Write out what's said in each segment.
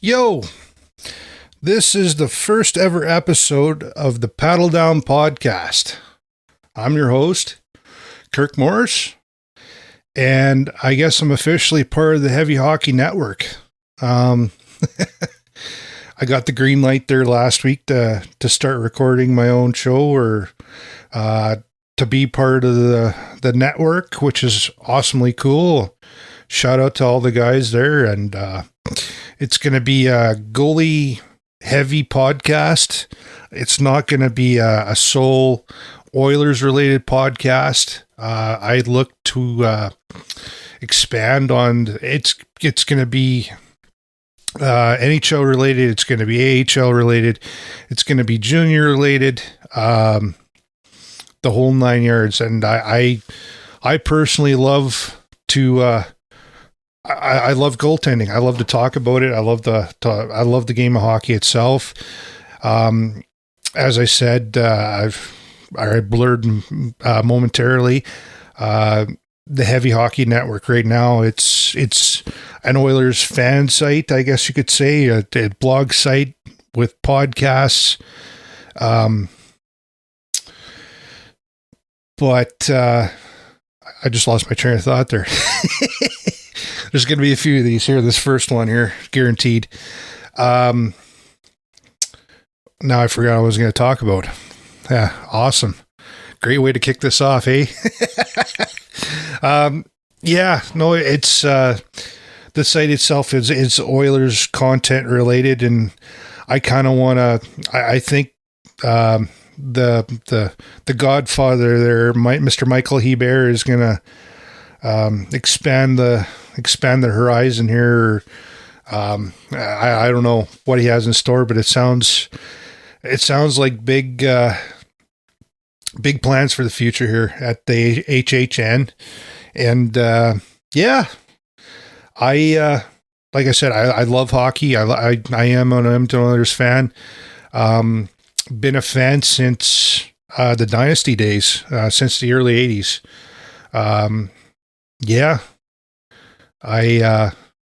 Yo, this is the first ever episode of the Paddle Down podcast. I'm your host, Kirk Morris, and I guess I'm officially part of the Heavy Hockey Network. I got the green light there last week to start recording my own show or to be part of the network, which is awesomely cool. Shout out to all the guys there, and it's going to be a goalie heavy podcast. It's not going to be a sole Oilers related podcast. I look to expand on it's going to be NHL related. It's going to be AHL related. It's going to be junior related. The whole 9 yards. And I personally love to. I love goaltending. I love to talk about it. I love the game of hockey itself. As I said, I blurred momentarily. The Heavy Hockey Network right now, it's an Oilers fan site, I guess you could say, a blog site with podcasts. But I just lost my train of thought there. There's going to be a few of these here. This first one here, guaranteed. Now I forgot what I was going to talk about. Yeah, awesome. Great way to kick this off, eh? It's the site itself is Oilers content related, and I kind of want to. I think the Godfather there, Mr. Michael Hebert, is going to expand the horizon here. I don't know what he has in store, but it sounds like big plans for the future here at the HHN. And like I said, I love hockey. I am an Edmonton Oilers fan. Been a fan since the Dynasty days, since the early 80s.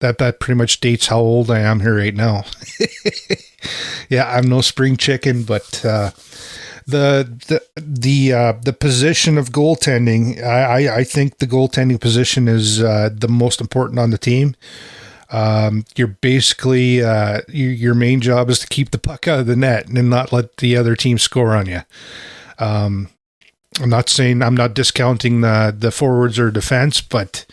That pretty much dates how old I am here right now. Yeah, I'm no spring chicken, but the position of goaltending, I think the goaltending position is the most important on the team. You're basically your main job is to keep the puck out of the net and not let the other team score on you. I'm not discounting the forwards or defense, but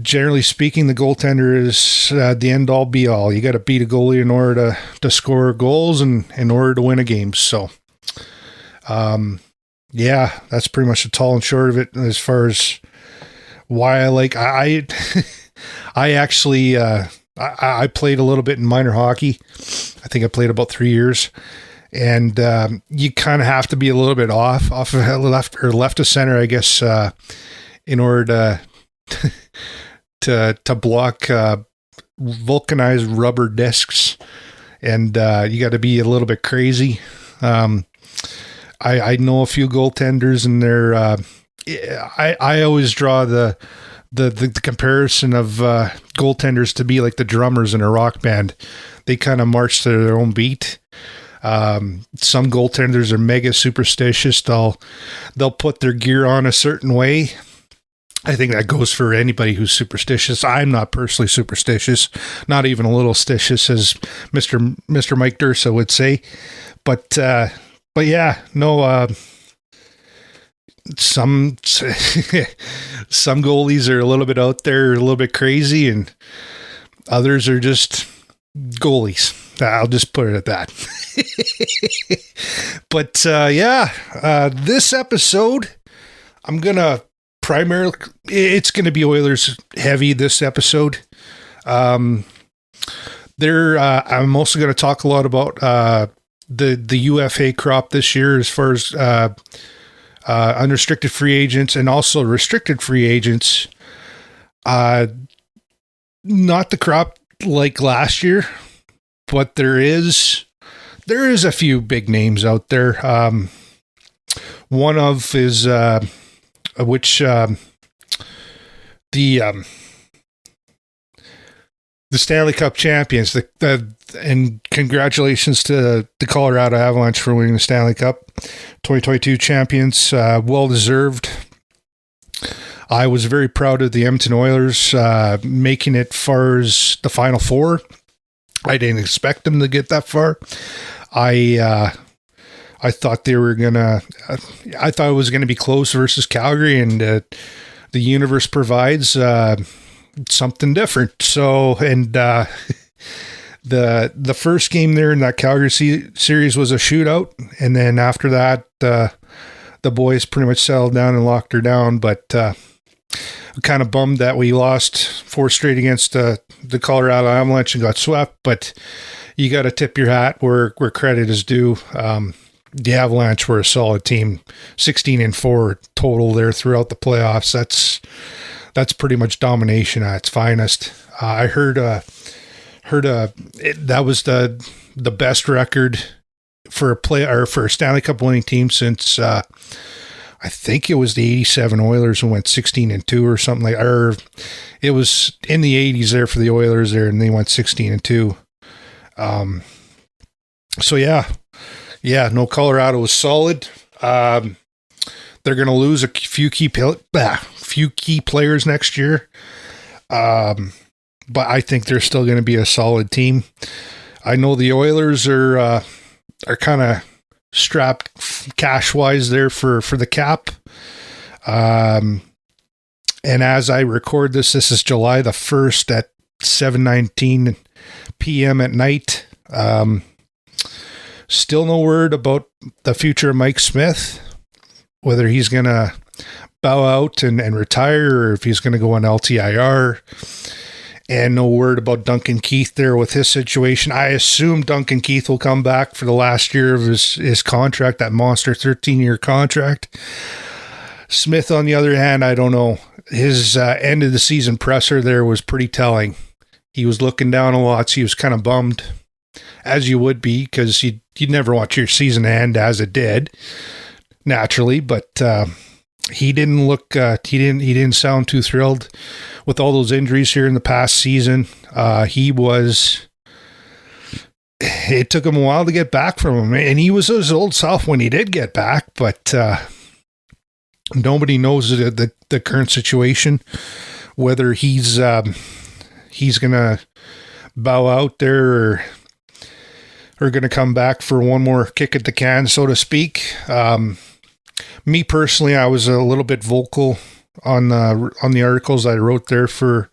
generally speaking, the goaltender is the end all be all. You got to beat a goalie in order to score goals and in order to win a game. So, that's pretty much the tall and short of it as far as why I actually I played a little bit in minor hockey. I think I played about 3 years, and you kind of have to be a little bit off of left of center, I guess, in order to block vulcanized rubber discs, and you got to be a little bit crazy. I know a few goaltenders, and they're I always draw the comparison of goaltenders to be like the drummers in a rock band. They kind of march to their own beat. Some goaltenders are mega superstitious. They'll put their gear on a certain way. I think that goes for anybody who's superstitious. I'm not personally superstitious, not even a little stitious, as Mr. Mike Dursa would say. But yeah, no. Some goalies are a little bit out there, a little bit crazy, and others are just goalies. I'll just put it at that. But this episode, I'm gonna it's going to be Oilers heavy this episode. I'm also going to talk a lot about the UFA crop this year as far as unrestricted free agents and also restricted free agents. Not the crop like last year, but there is a few big names out there. One of is which the the Stanley Cup champions. And congratulations to the Colorado Avalanche for winning the Stanley Cup. 2022 champions, well deserved. I was very proud of the Edmonton Oilers making it far as the Final Four. I didn't expect them to get that far. I thought they were gonna. I thought it was gonna be close versus Calgary, and the universe provides something different. So, and the first game there in that Calgary series was a shootout, and then after that, the boys pretty much settled down and locked her down. But I'm kind of bummed that we lost 4 straight against the Colorado Avalanche and got swept. But you got to tip your hat where credit is due. The Avalanche were a solid team, 16-4 total there throughout the playoffs. That's pretty much domination at its finest. I heard that was the best record for a Stanley Cup winning team since I think it was the 87 Oilers who went 16-2 or something like. Or it was in the 80s there for the Oilers there, and they went 16-2. So yeah, no, Colorado was solid. They're going to lose a few key players next year. But I think they're still going to be a solid team. I know the Oilers are kind of strapped cash-wise there for the cap. And as I record this is July the 1st at 7:19 p.m. at night. Still no word about the future of Mike Smith, whether he's going to bow out and retire or if he's going to go on LTIR. And no word about Duncan Keith there with his situation. I assume Duncan Keith will come back for the last year of his contract, that monster 13-year contract. Smith, on the other hand, I don't know. His end of the season presser there was pretty telling. He was looking down a lot, so he was kind of bummed, as you would be, because you'd never want your season to end as it did, naturally. But he didn't look. He didn't sound too thrilled with all those injuries here in the past season. It took him a while to get back from him, and he was his old self when he did get back. But nobody knows the current situation, whether he's gonna bow out there or going to come back for one more kick at the can, so to speak. Me personally, I was a little bit vocal on the articles I wrote there for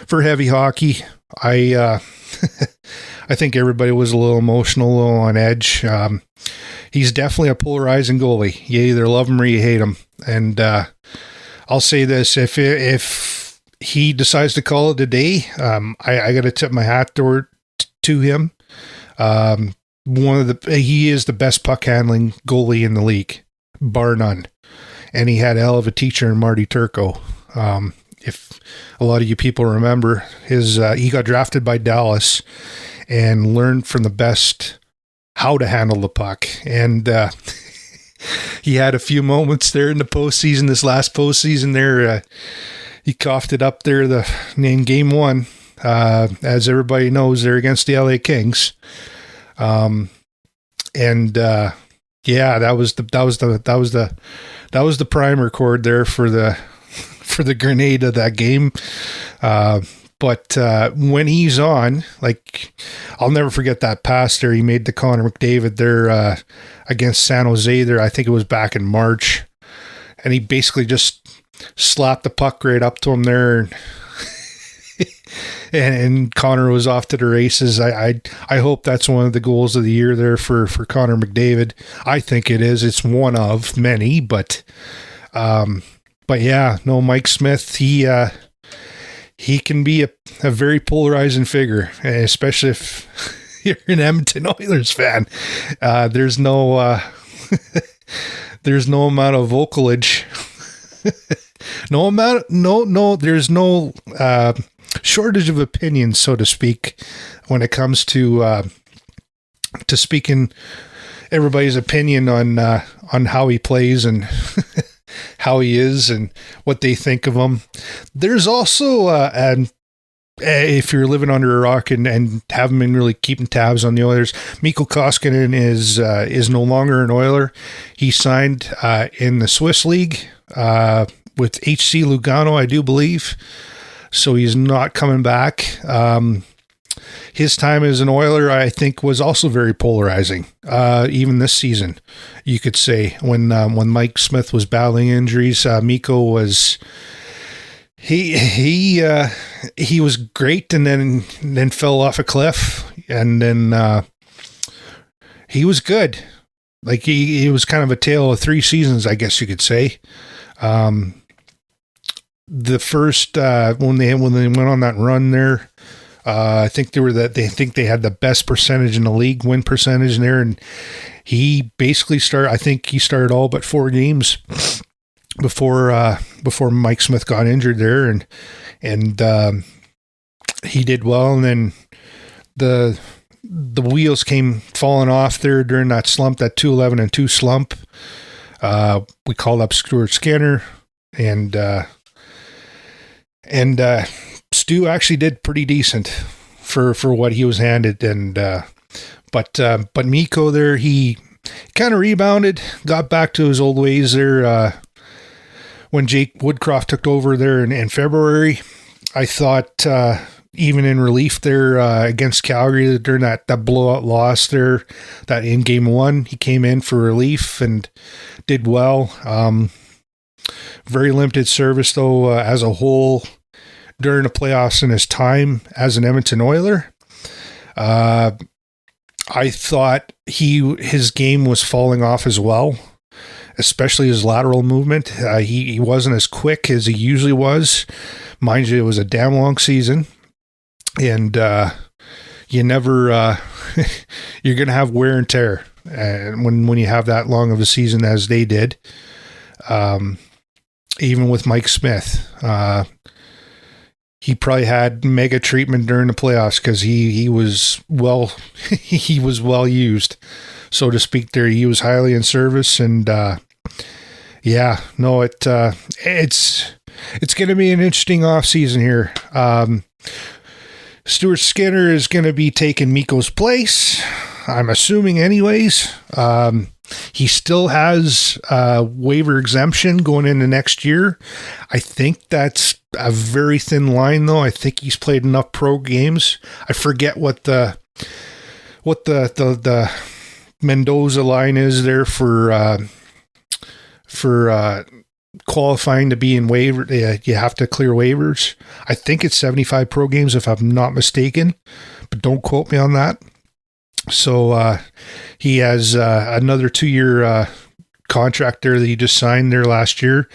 Heavy Hockey. I think everybody was a little emotional, a little on edge. He's definitely a polarizing goalie. You either love him or you hate him. And I'll say this: if he decides to call it a day, I got to tip my hat to him. He is the best puck handling goalie in the league, bar none. And he had a hell of a teacher in Marty Turco. If a lot of you people remember, he got drafted by Dallas and learned from the best how to handle the puck. And he had a few moments there in the postseason, this last postseason there. He coughed it up there in game 1. As everybody knows, they're against the LA Kings. That was the primer chord there for the grenade of that game. But when he's on, like, I'll never forget that pass there he made to Connor McDavid there against San Jose there. I think it was back in March, and he basically just slapped the puck right up to him there. And Connor was off to the races. I hope that's one of the goals of the year there for Connor McDavid. I think it is. It's one of many, but yeah, no, Mike Smith, he can be a very polarizing figure, especially if you're an Edmonton Oilers fan. There's no amount of vocalage. There's no shortage of opinions, so to speak, when it comes to speaking everybody's opinion on how he plays and how he is and what they think of him. There's also a if you're living under a rock and haven't been really keeping tabs on the Oilers, Mikko Koskinen is no longer an Oiler. He signed in the Swiss League with HC Lugano, I do believe. So he's not coming back. His time as an Oiler, I think, was also very polarizing. Even this season, you could say, when Mike Smith was battling injuries, Mikko was he was great, and then fell off a cliff, and then he was good. Like he was kind of a tale of three seasons, I guess you could say. The first when they went on that run there, I think they had the best percentage in the league, win percentage in there, and he basically started. I think he started all but 4 games before Mike Smith got injured there, and he did well, and then the wheels came falling off there during that slump, that 2-11-2 slump. We called up Stuart Skinner, and Stu actually did pretty decent for what he was handed, and but Mikko there, he kind of rebounded, got back to his old ways there when Jake Woodcroft took over there in February. I thought even in relief there against Calgary during that blowout loss there, that in game 1, he came in for relief and did well. Very limited service though as a whole during the playoffs in his time as an Edmonton Oiler. I thought his game was falling off as well, especially his lateral movement. He wasn't as quick as he usually was. Mind you, it was a damn long season, and you never you're going to have wear and tear when you have that long of a season as they did. Even with Mike Smith, he probably had mega treatment during the playoffs because he was he was well used, so to speak. There, he was highly in service, and it's going to be an interesting off season here. Stuart Skinner is going to be taking Mikko's place, I'm assuming, anyways. He still has waiver exemption going into next year. I think that's a very thin line, though. I think he's played enough pro games. I forget what the Mendoza line is there for qualifying to be in waiver. You have to clear waivers. I think it's 75 pro games if I'm not mistaken, but don't quote me on that. So he has another 2-year contract there that he just signed there last year.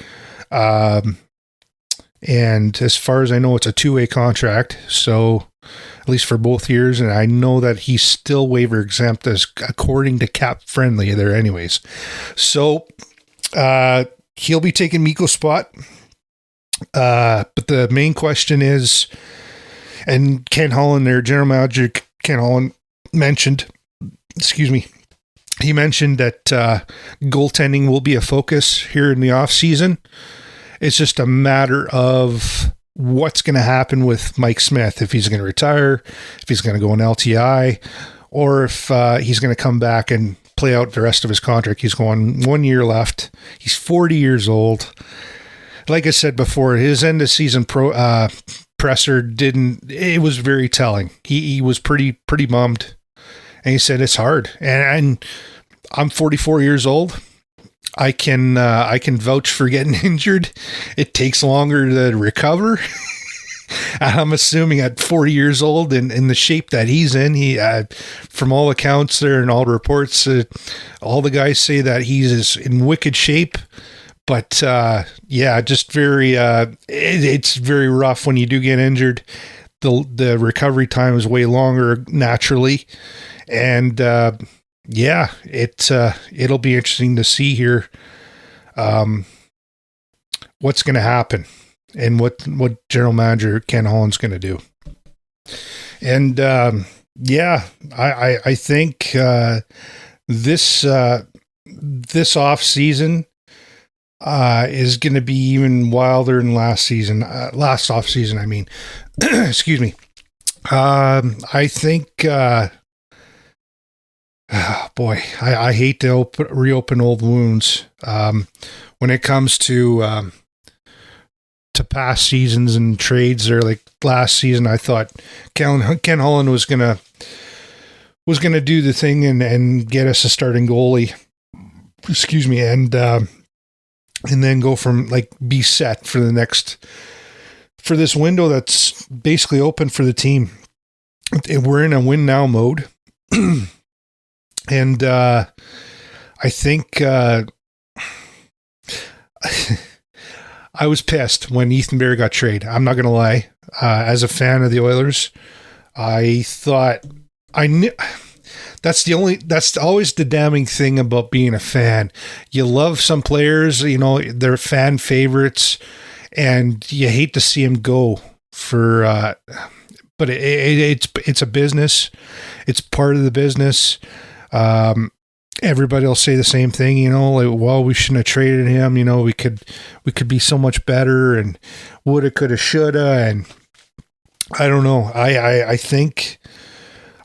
And as far as I know, it's a 2-way contract. So at least for both years. And I know that he's still waiver exempt as according to Cap Friendly there anyways. So he'll be taking Mikko's spot. But the main question is, and Ken Holland there, General Manager Ken Holland, mentioned that goaltending will be a focus here in the off season. It's just a matter of what's going to happen with Mike Smith, if he's going to retire, if he's going to go in LTI, or if he's going to come back and play out the rest of his contract. He's going 1 year left. He's 40 years old. Like I said before, his end of season presser it was very telling. He was pretty bummed. And he said, it's hard. And I'm 44 years old. I can vouch for getting injured. It takes longer to recover. I'm assuming at 40 years old and in the shape that he's in, he, from all accounts there and all reports, all the guys say that he's in wicked shape. But just very, it's very rough when you do get injured. The recovery time is way longer naturally. And it'll be interesting to see here what's going to happen and what General Manager Ken Holland's going to do. And I think this off season, is going to be even wilder than last off season. I mean, excuse me. I think, boy, I hate to reopen old wounds. When it comes to past seasons and trades, or like last season, I thought Ken Holland was gonna do the thing and get us a starting goalie. Excuse me, and then go from be set for this window that's basically open for the team. We're in a win now mode, and I think I was pissed when Ethan Bear got traded. I'm not going to lie. As a fan of the Oilers, I thought I knew. That's always the damning thing about being a fan. You love some players, they're fan favorites, and you hate to see them go for, but it's a business. It's part of the business. Everybody will say the same thing, well, we shouldn't have traded him. We could be so much better, and woulda, coulda, shoulda. And I don't know.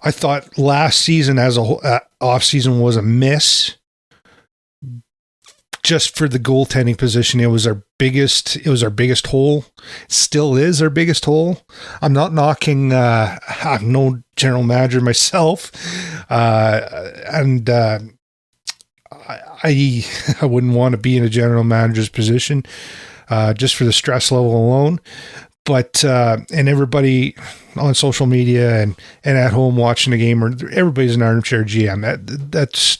I thought last season as a whole, off season was a miss. Just for the goaltending position, it was our biggest hole. It still is our biggest hole. I'm not knocking. I'm no general manager myself, and I wouldn't want to be in a general manager's position, just for the stress level alone. But and everybody on social media and at home watching the game, or everybody's an armchair GM. That's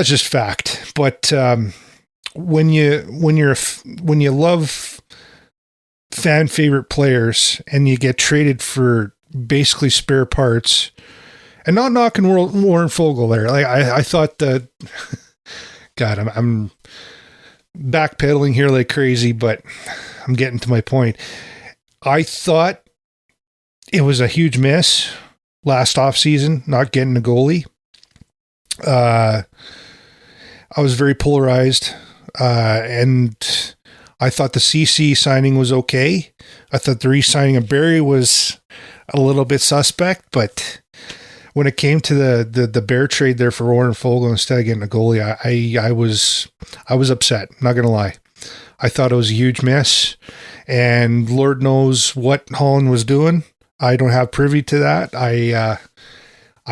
just fact. But when you love fan favorite players and you get traded for basically spare parts, and not knocking Warren Fogle there, I thought that. God, I'm backpedaling here like crazy, but I'm getting to my point. I thought it was a huge miss last offseason, not getting a goalie. I was very polarized, and I thought the CC signing was okay. I thought the re-signing of Barry was a little bit suspect, but when it came to the Bear trade there for Warren Fogle instead of getting a goalie, I was upset. Not gonna lie. I thought it was a huge miss, and Lord knows what Holland was doing. I don't have privy to that. I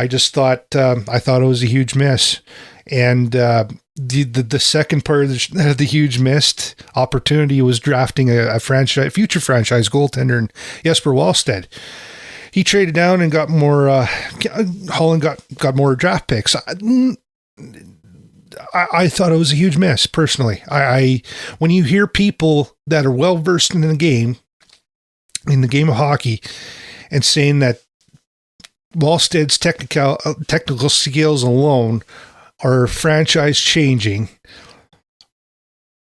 just thought it was a huge miss, and the second part of the huge missed opportunity was drafting a future franchise goaltender in Jesper Wallstedt. He traded down and got more. Holland got more draft picks. I thought it was a huge miss, personally. When you hear people that are well versed in the game of hockey, and saying that Wallsted's technical skills alone are franchise changing,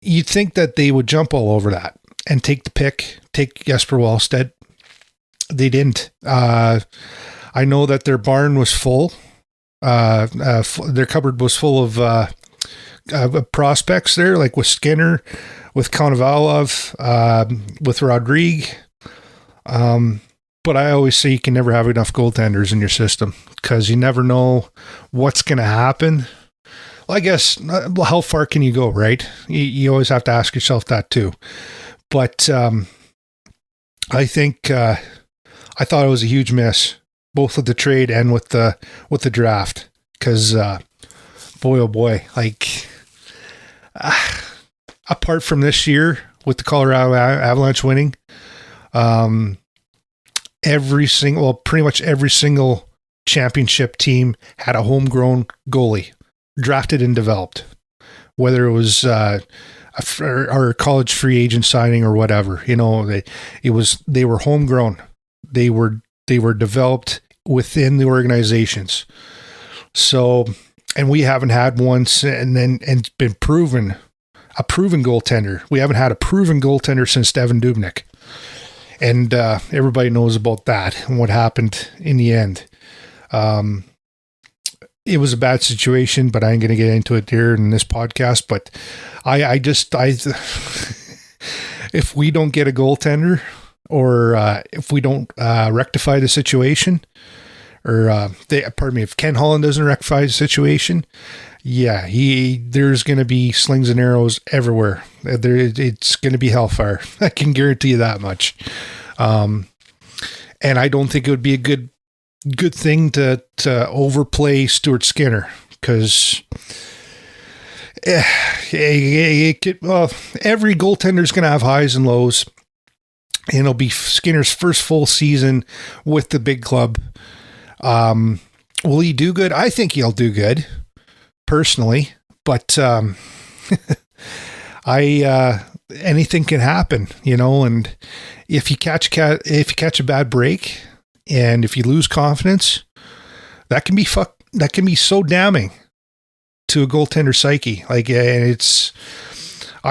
you'd think that they would jump all over that and take Jesper Wallstedt. They didn't. I know that their barn was full. Their cupboard was full of prospects there, like with Skinner, with Konovalov, with Rodrigue. But I always say you can never have enough goaltenders in your system, because you never know what's going to happen. Well, I guess, how far can you go, right? You always have to ask yourself that too. But I think I thought it was a huge miss, both with the trade and with the draft, because boy, oh boy, apart from this year with the Colorado Avalanche winning, pretty much every single championship team had a homegrown goalie, drafted and developed, whether it was our college free agent signing or whatever. They were homegrown. They were developed within the organizations. So, and we haven't had one, and been proven a proven goaltender. We haven't had a proven goaltender since Devan Dubnyk. And everybody knows about that and what happened in the end. it was a bad situation, but I ain't going to get into it here in this podcast. But I if we don't get a goaltender, or if we don't rectify the situation, or if Ken Holland doesn't rectify the situation, there's going to be slings and arrows everywhere. It's going to be hellfire. I can guarantee you that much. And I don't think it would be a good thing to overplay Stuart Skinner, because every goaltender is going to have highs and lows, and it'll be Skinner's first full season with the big club. Will he do good? I think he'll do good, personally, but anything can happen, and if you catch a bad break, and if you lose confidence, that can be so damning to a goaltender psyche. I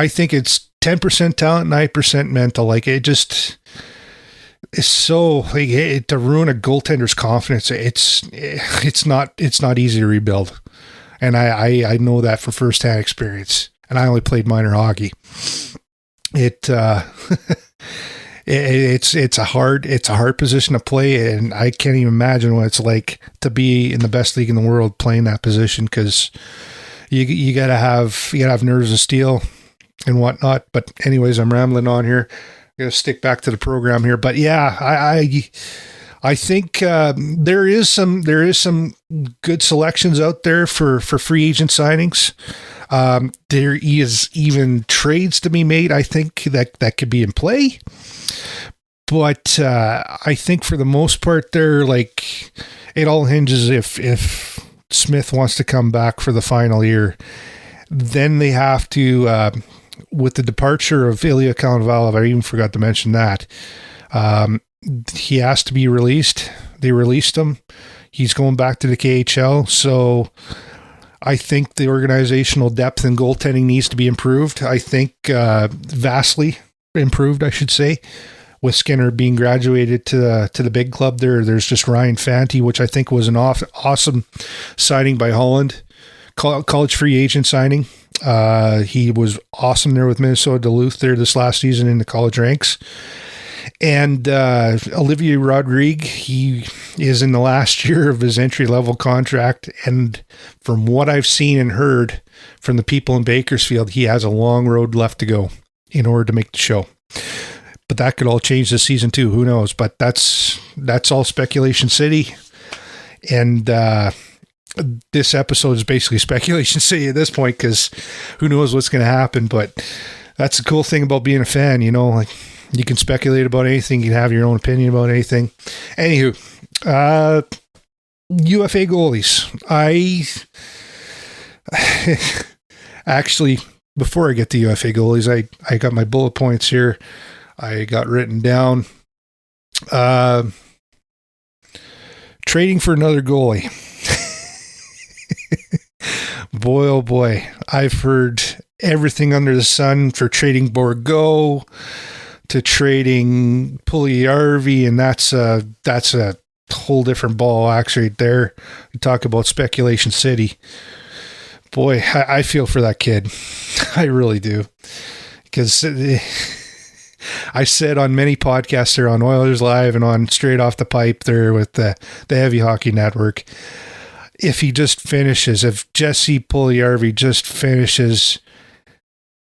think it's 10% talent, 9% mental. It's so to ruin a goaltender's confidence. It's not easy to rebuild, and I know that from firsthand experience. And I only played minor hockey. It's a hard position to play, and I can't even imagine what it's like to be in the best league in the world playing that position, because you gotta have nerves of steel and whatnot. But anyways, I'm rambling on here. I'm gonna stick back to the program here. But yeah, I think there is some good selections out there for free agent signings. There is even trades to be made. I think that could be in play. But I think for the most part, it all hinges if Smith wants to come back for the final year. Then they have to, with the departure of Ilya Konovalov, I even forgot to mention that, he has to be released. They released him. He's going back to the KHL. So I think the organizational depth in goaltending needs to be improved. I think vastly improved, I should say, with Skinner being graduated to the big club there. There's just Ryan Fanti, which I think was an awesome signing by Holland, college free agent signing. He was awesome there with Minnesota Duluth there this last season in the college ranks. And Olivier Rodrigue, he is in the last year of his entry-level contract, and from what I've seen and heard from the people in Bakersfield, he has a long road left to go in order to make the show. But that could all change this season too. Who knows? But that's all speculation city, and this episode is basically speculation city at this point, because who knows what's going to happen. But that's the cool thing about being a fan, you can speculate about anything. You can have your own opinion about anything. Anywho, UFA goalies. Actually, before I get to UFA goalies, I got my bullet points here. I got written down. Trading for another goalie. Boy, oh boy. I've heard everything under the sun for trading Borgo to trading Puljujärvi, and that's a whole different ball axe right there. You talk about speculation city. Boy, I feel for that kid. I really do. Because I said on many podcasts there, on Oilers Live and on Straight Off the Pipe there with the Heavy Hockey Network, if Jesse Puljujärvi just finishes,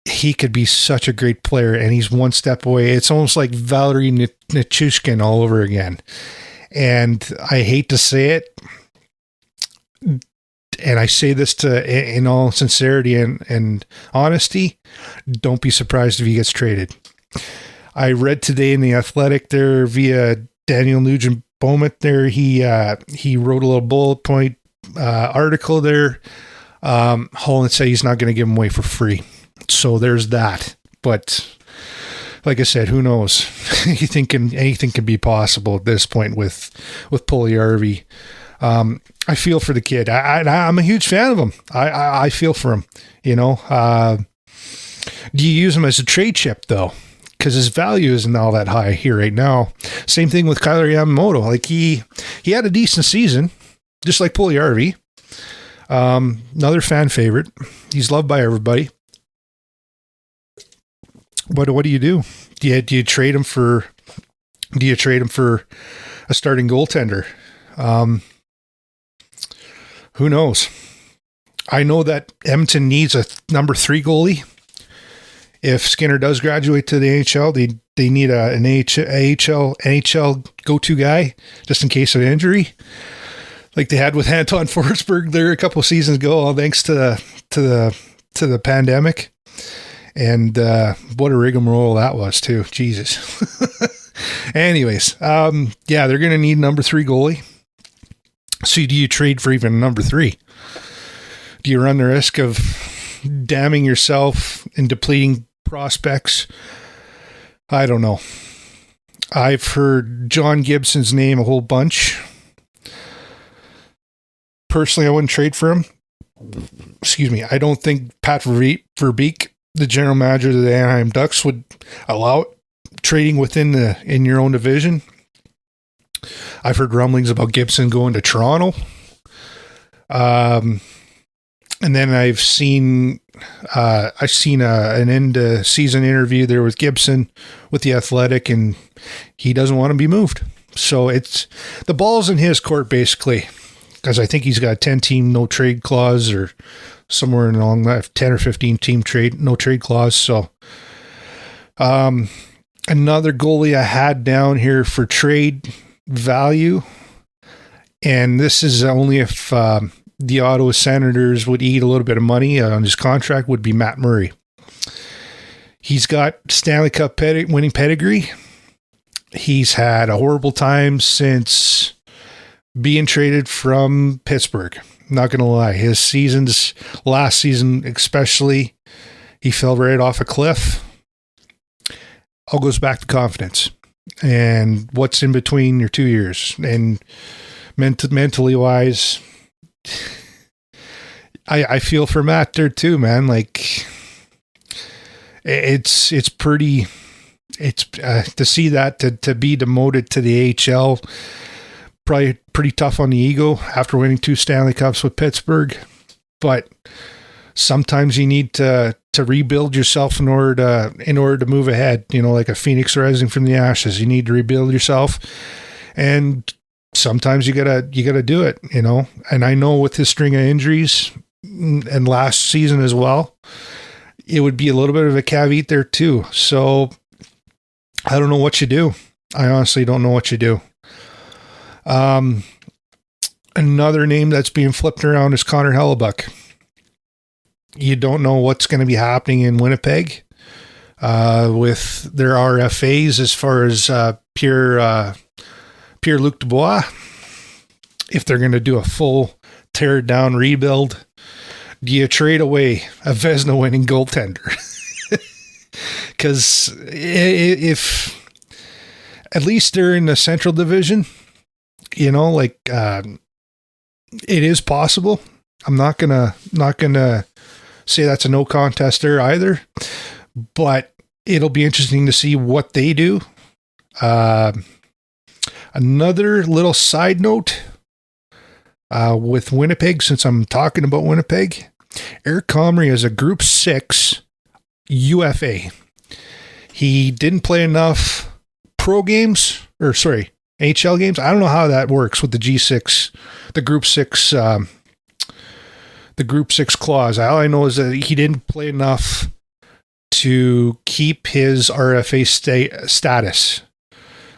he could be such a great player, and he's one step away. It's almost like Valery Nichushkin all over again. And I hate to say it, and I say this in all sincerity and honesty, don't be surprised if he gets traded. I read today in The Athletic there via Daniel Nugent-Beaumont there, he wrote a little bullet point article there. Holland said he's not going to give him away for free. So there's that. But like I said, who knows? Anything can be possible at this point with Puljujärvi. I feel for the kid. I'm a huge fan of him. I feel for him. Do you use him as a trade chip though? Because his value isn't all that high here right now. Same thing with Kyler Yamamoto. Like he had a decent season, just like Puljujärvi. Another fan favorite. He's loved by everybody. What do you do? Do you trade him for a starting goaltender? Who knows? I know that Edmonton needs a number 3 goalie. If Skinner does graduate to the AHL, they need an NHL go-to guy just in case of injury, like they had with Anton Forsberg there a couple of seasons ago, all thanks to the pandemic. And what a rigmarole that was too. Jesus. Anyways, yeah, they're going to need number 3 goalie. So do you trade for even number 3? Do you run the risk of damning yourself and depleting prospects? I don't know. I've heard John Gibson's name a whole bunch. Personally, I wouldn't trade for him. Excuse me. I don't think Pat Verbeek, the general manager of the Anaheim Ducks, would allow it, trading in your own division. I've heard rumblings about Gibson going to Toronto. And then I've seen an end of season interview there with Gibson with the Athletic, and he doesn't want to be moved. So it's the ball's in his court basically, because I think he's got a 10-team no trade clause or somewhere along that 10 or 15 team no trade clause. So another goalie I had down here for trade value, and this is only if the Ottawa Senators would eat a little bit of money on his contract, would be Matt Murray. He's got Stanley Cup winning pedigree. He's had a horrible time since being traded from Pittsburgh. Not going to lie. His last season especially, he fell right off a cliff. All goes back to confidence and what's in between your 2 years. And mentally wise, I feel for Matt there too, man. Like it's to see that to be demoted to the AHL, probably pretty tough on the ego after winning 2 Stanley Cups with Pittsburgh. But sometimes you need to rebuild yourself in order to move ahead. You know, like a phoenix rising from the ashes. You need to rebuild yourself, and sometimes you gotta do it, you know. And I know with his string of injuries and last season as well, it would be a little bit of a caveat there too. So I don't know what you do. I honestly don't know what you do. Another name that's being flipped around is Connor Hellebuck. You don't know what's going to be happening in Winnipeg with their RFAs as far as Pierre-Luc Dubois, if they're going to do a full tear down rebuild. Do you trade away a Vezina winning goaltender? Because if at least they're in the Central Division, you know, like it is possible. I'm not gonna say that's a no contest there either, but it'll be interesting to see what they do. Another little side note with Winnipeg, since I'm talking about Winnipeg, Eric Comrie is a Group 6 UFA. He didn't play enough HL games. I don't know how that works with the G6, the Group 6 clause. All I know is that he didn't play enough to keep his RFA status.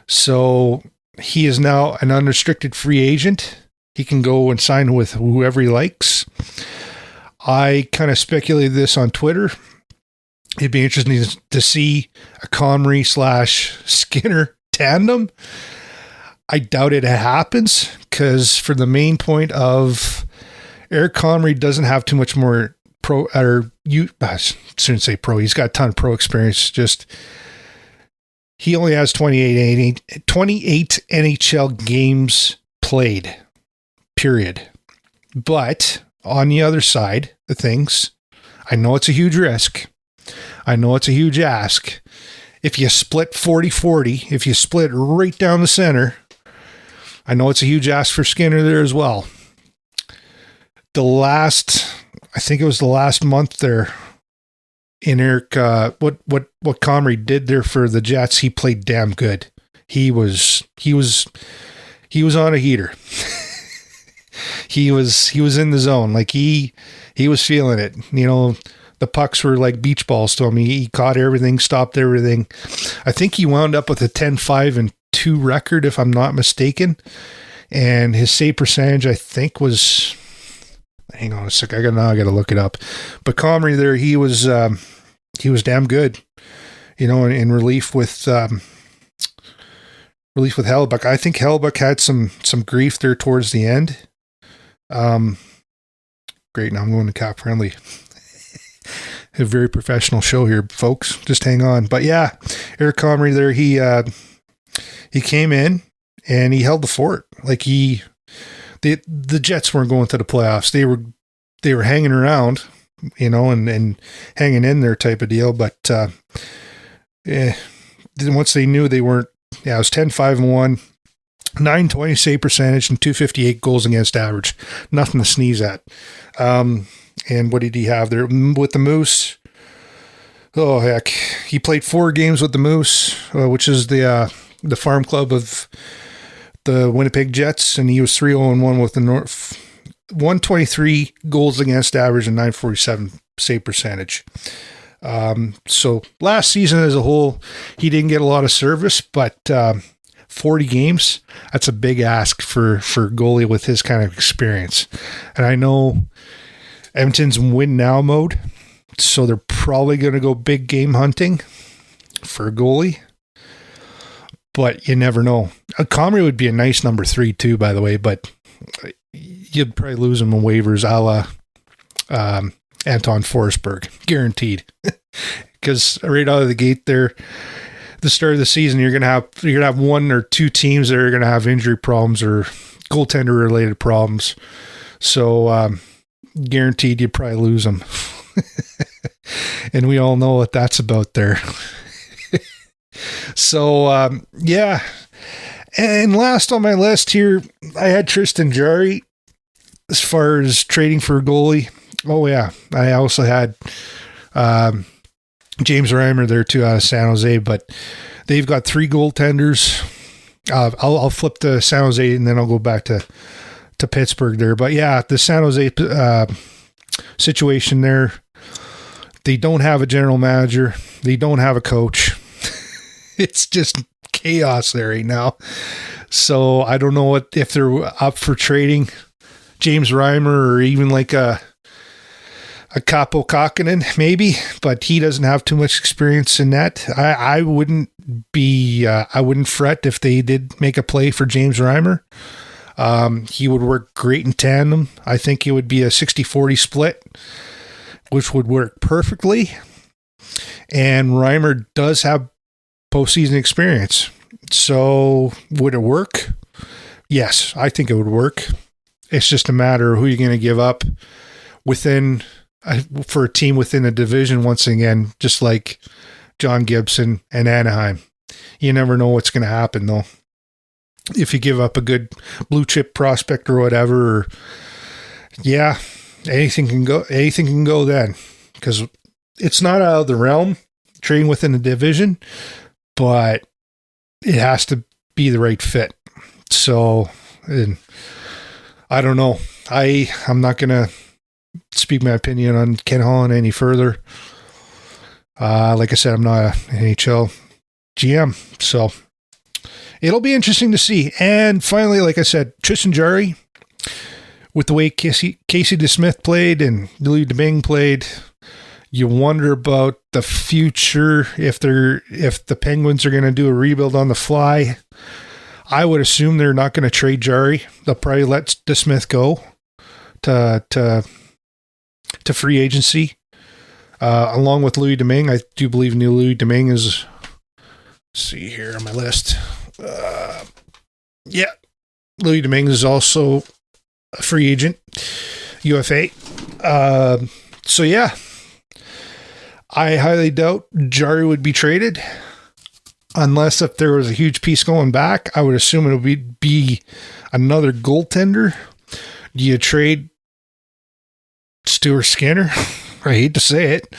So he is now an unrestricted free agent. He can go and sign with whoever he likes. I kind of speculated this on Twitter. It'd be interesting to see a Comrie/Skinner tandem. I doubt it happens, because for the main point of Eric Comrie doesn't have too much more I shouldn't say pro. He's got a ton of pro experience. Just he only has 28 NHL games played, period. But on the other side of things, I know it's a huge risk. I know it's a huge ask. If you split 40-40, if you split right down the center, I know it's a huge ask for Skinner there as well. I think it was the last month there in Eric, what Comrie did there for the Jets, he played damn good. He was on a heater. he was in the zone. Like he was feeling it. You know, the pucks were like beach balls to him. He caught everything, stopped everything. I think he wound up with a 10-5-2 record, if I'm not mistaken. And his save percentage, I think, was, hang on a sec, I gotta look it up. But Comrie there, he was damn good. You know, in relief with Hellebuck. I think Hellebuck had some grief there towards the end. Great, now I'm going to Cap Friendly. A very professional show here, folks. Just hang on. But yeah, Eric Comrie there, he came in and he held the fort. Like the Jets weren't going to the playoffs. They were hanging around, you know, and hanging in there type of deal. But once they knew they weren't, it was 10-5-1, 920 save percentage, and 258 goals against average. Nothing to sneeze at. And what did he have there with the Moose? Oh heck, he played 4 games with the Moose, which is the farm club of the Winnipeg Jets, and he was 3-0-1 with the North. 123 goals against average and 947 save percentage. So last season as a whole, he didn't get a lot of service, but 40 games, that's a big ask for goalie with his kind of experience. And I know Edmonton's win now mode, so they're probably going to go big game hunting for a goalie, but you never know. Comrie would be a nice number 3 too, by the way, but you'd probably lose him in waivers a la Anton Forsberg, guaranteed. Because right out of the gate there, the start of the season, you're gonna have 1 or 2 teams that are gonna have injury problems or goaltender related problems. So guaranteed you'd probably lose them. And we all know what that's about there. So yeah. And last on my list here, I had Tristan Jarry as far as trading for a goalie. Oh yeah, I also had James Reimer there too out of San Jose, but they've got 3 goaltenders. I'll flip to San Jose and then I'll go back to Pittsburgh there. But yeah, the San Jose situation there, they don't have a general manager. They don't have a coach. It's just chaos there right now. So I don't know if they're up for trading James Reimer or even like a Capo Kakkonen maybe, but he doesn't have too much experience in that. I wouldn't fret if they did make a play for James Reimer. He would work great in tandem. I think it would be a 60-40 split, which would work perfectly. And Reimer does have postseason experience. So would it work? Yes, I think it would work. It's just a matter of who you're going to give up for a team within a division once again, just like John Gibson and Anaheim. You never know what's going to happen though. If you give up a good blue chip prospect or whatever, yeah, anything can go then, because it's not out of the realm trading within a division, but it has to be the right fit. So, I don't know. I'm not going to speak my opinion on Ken Holland any further. Like I said, I'm not an NHL GM, so it'll be interesting to see. And finally, like I said, Tristan Jarry, with the way Casey DeSmith played and Louis Domingue played, you wonder about the future if the Penguins are going to do a rebuild on the fly. I would assume they're not going to trade Jarry. They'll probably let DeSmith go to free agency, along with Louis Domingue. I do believe new Louis Domingue is. Let's see here on my list. Yeah, Louis Domingue is also a free agent, UFA. So yeah, I highly doubt Jarry would be traded unless if there was a huge piece going back. I would assume it would be another goaltender. Do you trade Stuart Skinner. I hate to say it.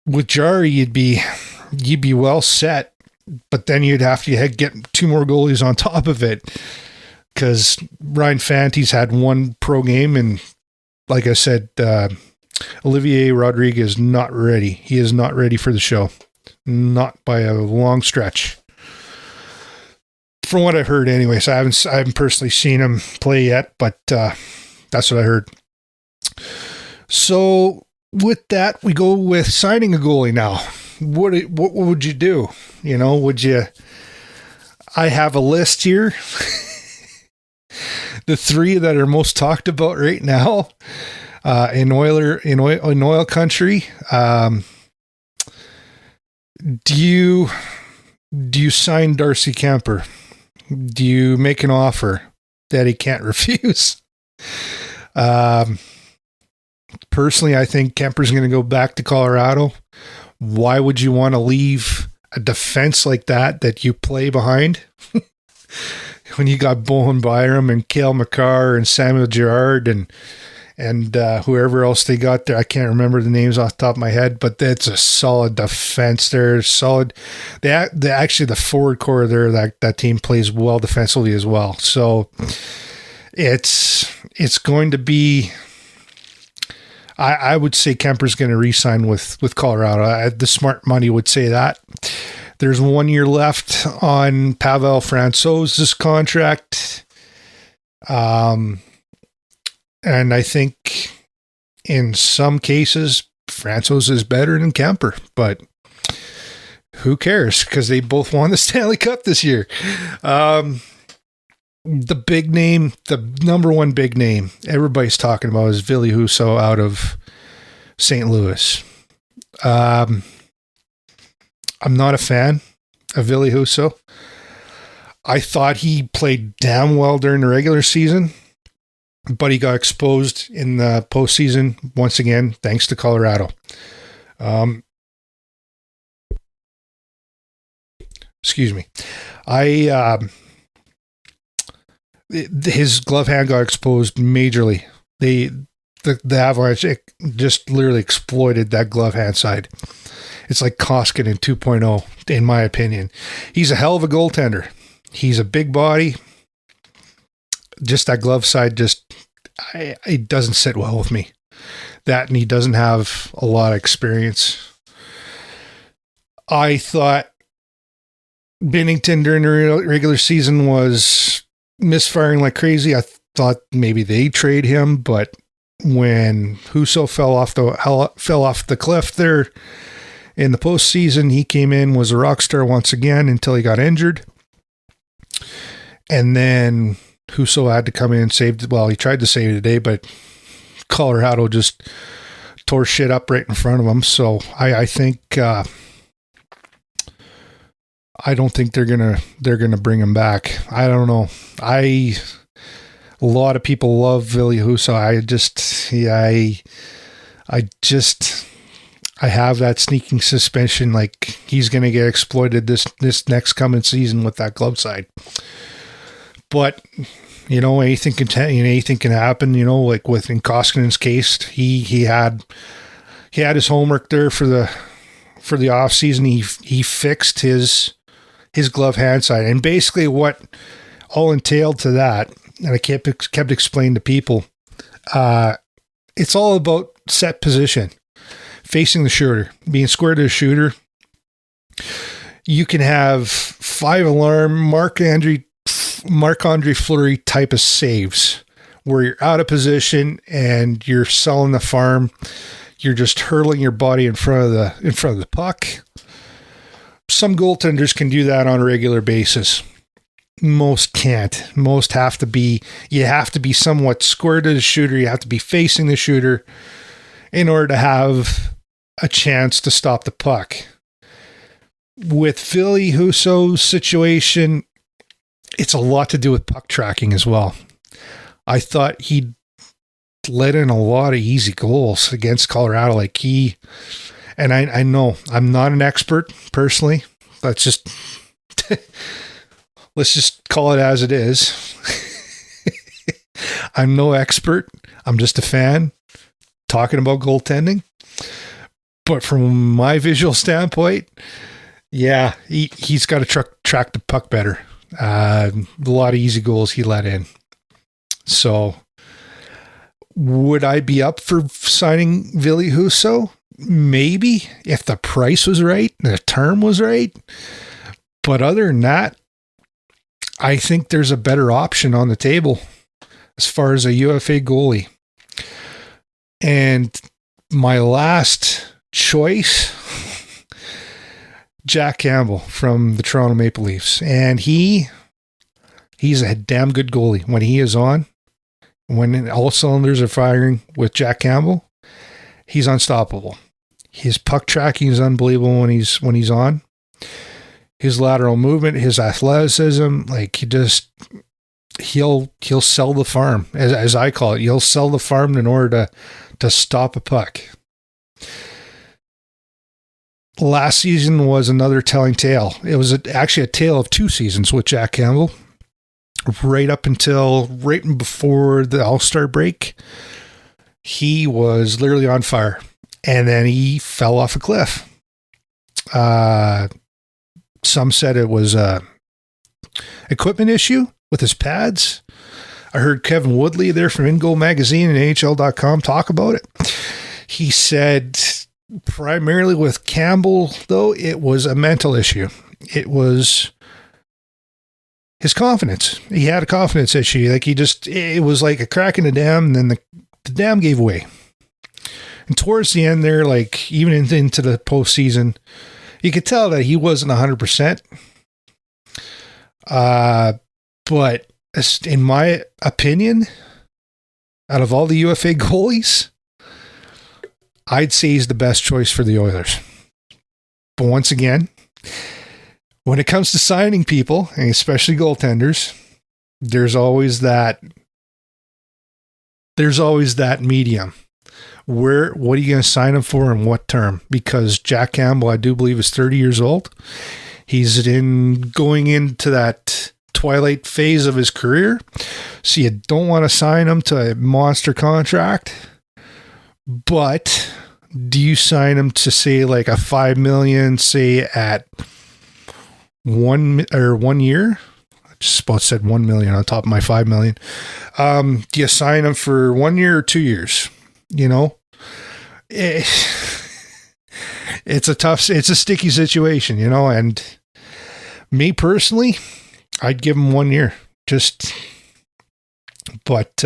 With Jari, you'd be well set, but then you'd have to get two more goalies on top of it, because Ryan Fanti's had one pro game, and like I said, Olivier Rodriguez not ready. He is not ready for the show, not by a long stretch. From what I heard, anyways, I haven't personally seen him play yet, but that's what I heard. So with that, we go with signing a goalie now. What would you do? Would you? I have a list here. The three that are most talked about right now in oil country. Do you sign Darcy Kemper? Do you make an offer that he can't refuse? Personally, I think Kemper's going to go back to Colorado. Why would you want to leave a defense like that you play behind? When you got Bowen Byram and Cale Makar and Samuel Girard and whoever else they got there. I can't remember the names off the top of my head, but that's a solid defense there. Solid. Actually, the forward core there, that team plays well defensively as well. So it's going to be, I would say Kemper's going to re-sign with Colorado. The smart money would say that. There's 1 year left on Pavel Francouz's contract. And I think in some cases, Francouz is better than Kemper, but who cares? Because they both won the Stanley Cup this year. The big name, the number one big name everybody's talking about is Ville Husso out of St. Louis. I'm not a fan of Ville Husso. I thought he played damn well during the regular season, but he got exposed in the postseason once again, thanks to Colorado. Excuse me. His glove hand got exposed majorly. The Avalanche just literally exploited that glove hand side. It's like Koskinen 2.0, in my opinion. He's a hell of a goaltender. He's a big body. Just that glove side, it doesn't sit well with me. That, and he doesn't have a lot of experience. I thought Binnington during the regular season was misfiring like crazy. I thought maybe they trade him, but when Husso fell off the cliff there in the postseason, he came in, was a rock star once again until he got injured. And then Husso had to come in and save. Well, he tried to save the day, but Colorado just tore shit up right in front of him. So I think I don't think they're gonna bring him back. I don't know. A lot of people love Ville Husso. I have that sneaking suspicion like he's gonna get exploited this next coming season with that glove side. But anything can happen. Like in Koskinen's case, he had his homework there for the off season. He fixed his glove hand side, and basically what all entailed to that, and I kept explaining to people, it's all about set position, facing the shooter, being square to the shooter. You can have 5-alarm Marc-Andre Fleury type of saves where you're out of position and you're selling the farm. You're just hurling your body in front of the puck. Some goaltenders can do that on a regular basis. Most can't. Most you have to be somewhat square to the shooter. You have to be facing the shooter in order to have a chance to stop the puck. With Ville Husso's situation, it's a lot to do with puck tracking as well. I thought he let in a lot of easy goals against Colorado. And I know I'm not an expert personally. Let's just call it as it is. I'm no expert. I'm just a fan. talking about goaltending. But from my visual standpoint, yeah, he's got to track the puck better. A lot of easy goals he let in. So would I be up for signing Ville Husso? Maybe, if the price was right, the term was right. But other than that, I think there's a better option on the table as far as a UFA goalie. And my last choice, Jack Campbell from the Toronto Maple Leafs. And he's a damn good goalie when he is on. When all cylinders are firing with Jack Campbell, he's unstoppable. His puck tracking is unbelievable when he's on. His lateral movement, his athleticism, like he'll sell the farm, as I call it. He'll sell the farm in order to stop a puck. Last season was another telling tale. It was actually a tale of 2 seasons with Jack Campbell. Right before the All-Star break, he was literally on fire. And then he fell off a cliff. Some said it was a equipment issue with his pads. I heard Kevin Woodley there from InGoal Magazine and NHL.com talk about it. He said primarily with Campbell, though, it was a mental issue. It was his confidence. He had a confidence issue. Like it was like a crack in the dam, and then the dam gave way. And towards the end there, like even into the postseason, you could tell that he wasn't 100%. But in my opinion, out of all the UFA goalies, I'd say he's the best choice for the Oilers. But once again, when it comes to signing people, and especially goaltenders, there's always that medium. What are you going to sign him for and what term? Because Jack Campbell, I do believe, is 30 years old. He's going into that twilight phase of his career. So you don't want to sign him to a monster contract. But do you sign him to, say, like a $5 million, say at 1 year? I just about said 1 million on top of my 5 million. Do you sign him for 1 year or 2 years? You know, it's a sticky situation, you know, and me personally, I'd give him 1 year but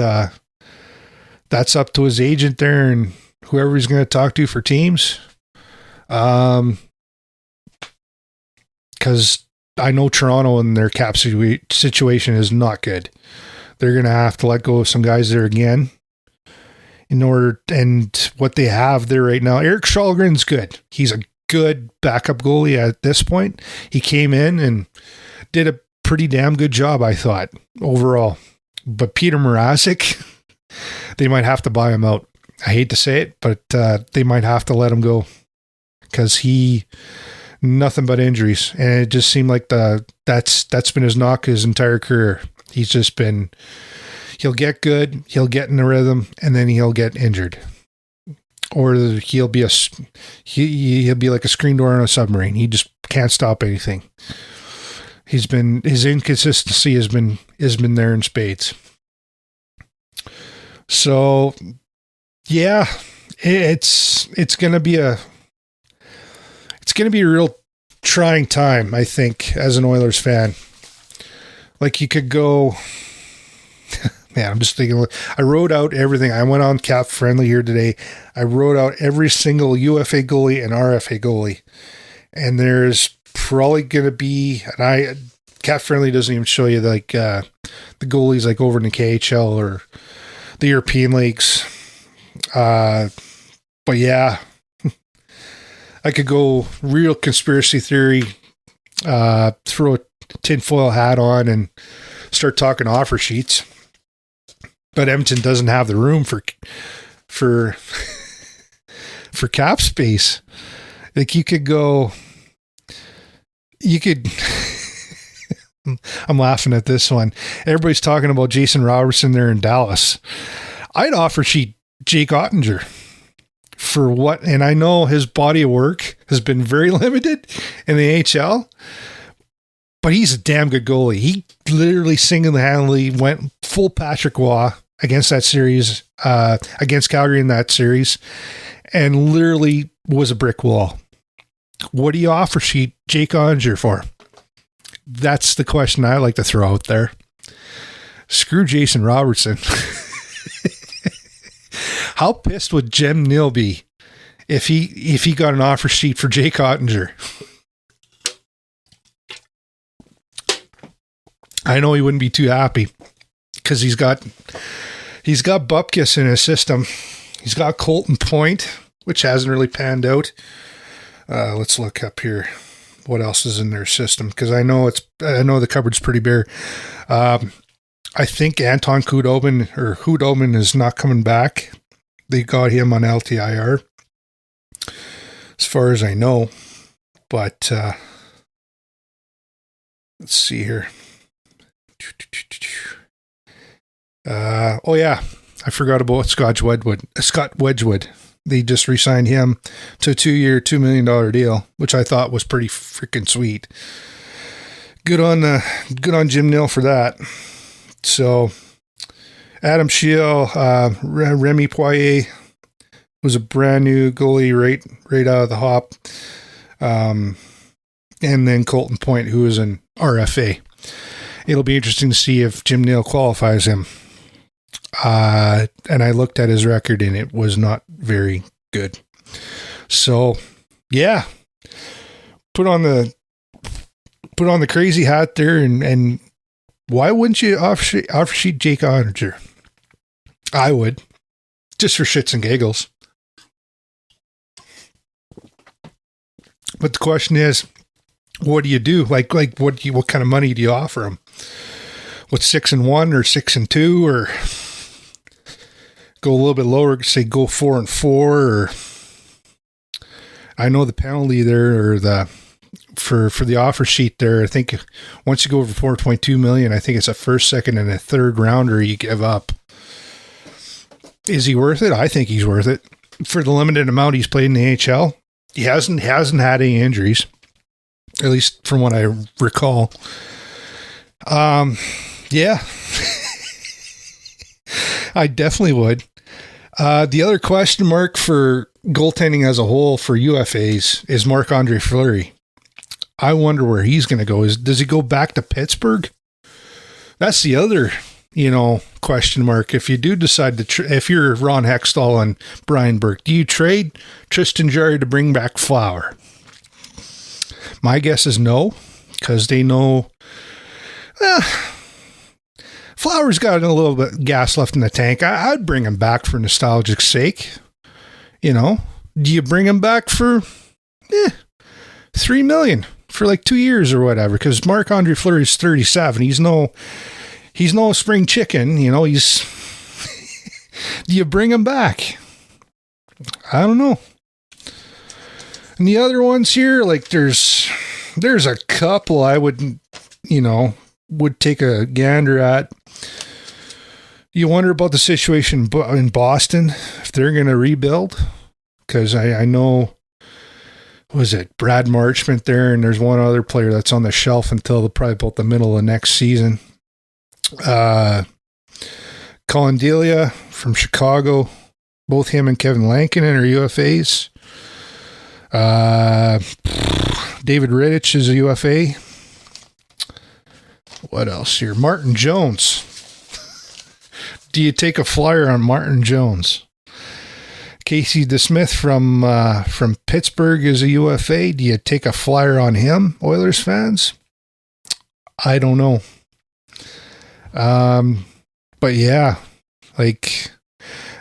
that's up to his agent there and whoever he's going to talk to for teams. Cause I know Toronto and their cap situation is not good. They're going to have to let go of some guys there again. And what they have there right now, Eric Kallgren's good. He's a good backup goalie at this point. He came in and did a pretty damn good job, I thought, overall. But Peter Mrazek, they might have to buy him out. I hate to say it, but they might have to let him go because nothing but injuries. And it just seemed like that's been his knock his entire career. He's just been... He'll get good, he'll get in the rhythm, and then he'll get injured. Or he'll be like a screen door on a submarine. He just can't stop anything. His inconsistency has been there in spades. So yeah, it's gonna be a real trying time, I think, as an Oilers fan. Like you could go. Man, I'm just thinking, I wrote out everything. I went on Cap Friendly here today. I wrote out every single UFA goalie and RFA goalie. And there's probably going to be, Cap Friendly doesn't even show you like the goalies like over in the KHL or the European leagues. But yeah, I could go real conspiracy theory, throw a tinfoil hat on and start talking offer sheets. But Edmonton doesn't have the room for cap space. Like I'm laughing at this one. Everybody's talking about Jason Robertson there in Dallas. I'd offer sheet Jake Ottinger. for what, and I know his body of work has been very limited in the AHL, but he's a damn good goalie. He literally single-handedly went full Patrick Waugh against that series, against Calgary in that series, and literally was a brick wall. What do you offer sheet Jake Oettinger for? That's the question I like to throw out there. Screw Jason Robertson. How pissed would Jim Neal be if he got an offer sheet for Jake Oettinger? I know he wouldn't be too happy because he's got Bupkis in his system. He's got Colton Point, which hasn't really panned out. Let's look up here what else is in their system, because I know the cupboard's pretty bare. I think Anton Hudobin is not coming back. They got him on LTIR, as far as I know. But let's see here. Oh yeah, I forgot about Scott Wedgwood. They just re-signed him to a 2-year, $2 million deal, which I thought was pretty freaking sweet. Good on Jim Neal for that. So Adam Scheel, Remy Poirier was a brand new goalie right out of the hop. And then Colton Point, who is an RFA. It'll be interesting to see if Jim Neal qualifies him. And I looked at his record and it was not very good. So yeah, put on the crazy hat there, and why wouldn't you offer sheet Jake Oettinger? I would, just for shits and giggles. But the question is, what do you do? Like what kind of money do you offer him? What, 6-1 or 6-2, or go a little bit lower, say go 4-4, or I know the penalty there, or for the offer sheet there, I think once you go over 4.2 million, I think it's a first, second, and a third rounder you give up. Is he worth it? I think he's worth it for the limited amount he's played in the AHL. He hasn't had any injuries, at least from what I recall. Yeah, I definitely would. The other question mark for goaltending as a whole for UFAs is Marc-Andre Fleury. I wonder where he's going to go. Does he go back to Pittsburgh? That's the other, question mark. If you do decide if you're Ron Hextall and Brian Burke, do you trade Tristan Jarry to bring back Flower? My guess is no, because they know Flower's got a little bit of gas left in the tank. I'd bring him back for nostalgic sake. Do you bring him back for $3 million for like 2 years or whatever? Because Marc-Andre Fleury's 37. He's no spring chicken. He's. Do you bring him back? I don't know. And the other ones here, like there's a couple I would take a gander at. You wonder about the situation in Boston, if they're going to rebuild, because I know, was it Brad Marchment there, and there's one other player that's on the shelf until probably about the middle of next season. Colin Delia from Chicago, both him and Kevin Lankinen are UFAs. David Rittich is a UFA. What else here? Martin Jones. Do you take a flyer on Martin Jones? Casey DeSmith from Pittsburgh is a UFA. Do you take a flyer on him, Oilers fans? I don't know. But yeah, like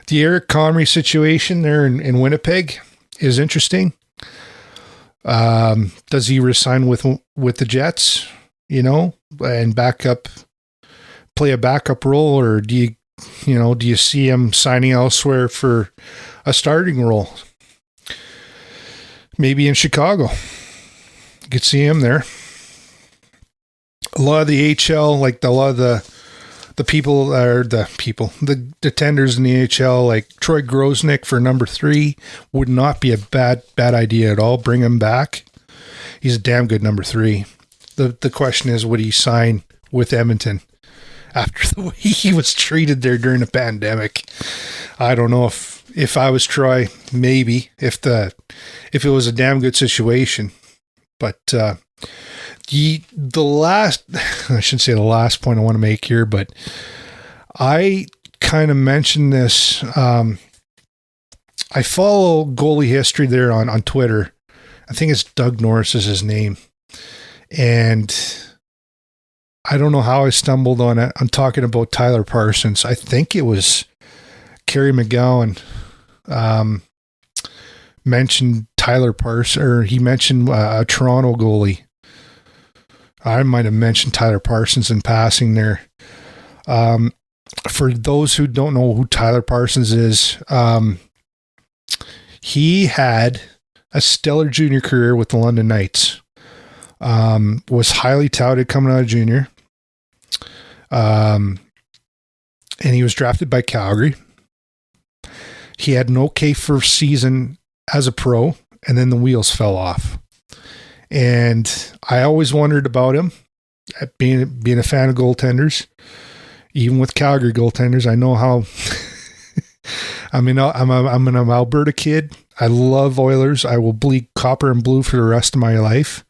the Eric Comrie situation there in Winnipeg is interesting. Does he resign with the Jets, and play a backup role, or do you see him signing elsewhere for a starting role? Maybe in Chicago. You could see him there. A lot of the HL, like a lot of the the tenders in the AHL, like Troy Grosnick for number 3 would not be a bad idea at all. Bring him back. He's a damn good number 3. The question is, would he sign with Edmonton after the way he was treated there during the pandemic? I don't know. If I was Troy, maybe if it was a damn good situation, but the last, I shouldn't say the last point I want to make here, but I kind of mentioned this. I follow goalie history there on Twitter. I think it's Doug Norris is his name, and I don't know how I stumbled on it. I'm talking about Tyler Parsons. I think it was Kerry McGowan mentioned Tyler Parsons, or he mentioned a Toronto goalie. I might have mentioned Tyler Parsons in passing there. For those who don't know who Tyler Parsons is, he had a stellar junior career with the London Knights. Was highly touted coming out of junior. And he was drafted by Calgary. He had an okay first season as a pro, and then the wheels fell off. And I always wondered about him, at being a fan of goaltenders, even with Calgary goaltenders. I know how. I'm an Alberta kid. I love Oilers. I will bleed copper and blue for the rest of my life.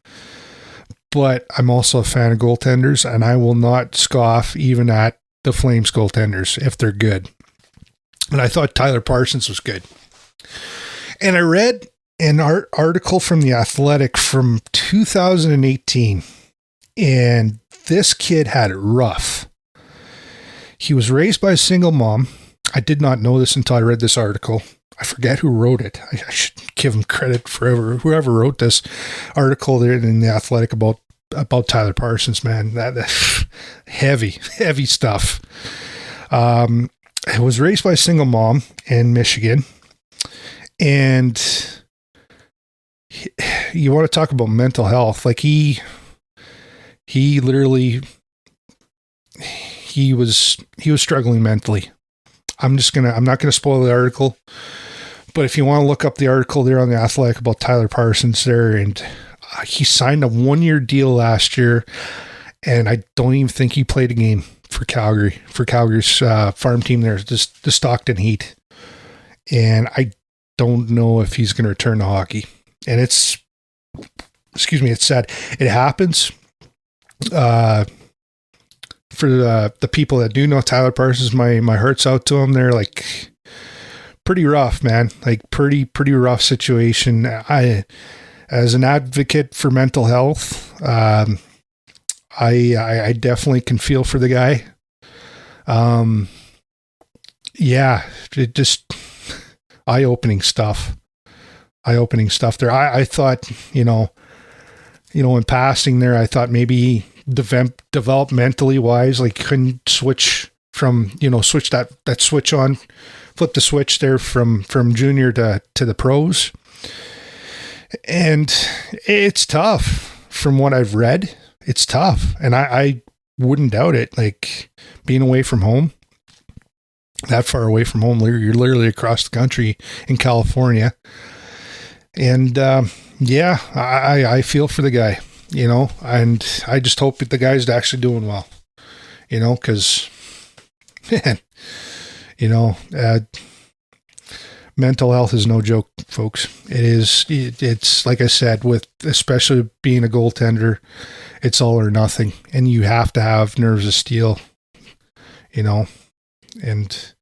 But I'm also a fan of goaltenders, and I will not scoff even at the Flames goaltenders if they're good. And I thought Tyler Parsons was good. And I read an article from The Athletic from 2018, and this kid had it rough. He was raised by a single mom. I did not know this until I read this article. I forget who wrote it. I should give him credit for whoever wrote this article there in The Athletic about Tyler Parsons, man. That heavy stuff. I was raised by a single mom in Michigan, and you want to talk about mental health? Like he literally was struggling mentally. I'm not gonna spoil the article, but if you want to look up the article there on The Athletic about Tyler Parsons there, and he signed a 1-year deal last year, and I don't even think he played a game for Calgary's farm team there, just the Stockton Heat. And I don't know if he's going to return to hockey. And it's sad. It happens. For the people that do know Tyler Parsons, my heart's out to him. They're like pretty rough, man. Like pretty rough situation. As an advocate for mental health, I definitely can feel for the guy. Yeah, it just eye-opening stuff there. I thought, in passing there, I thought maybe developmentally wise, like couldn't switch from, switch that switch on, flip the switch there from junior to the pros. And it's tough from what I've read. It's tough. And I wouldn't doubt it. Like being away from home, that far away from home, you're literally across the country in California. And I feel for the guy, and I just hope that the guy's actually doing well, because, man, mental health is no joke, folks. It's like I said, especially being a goaltender, it's all or nothing, and you have to have nerves of steel, and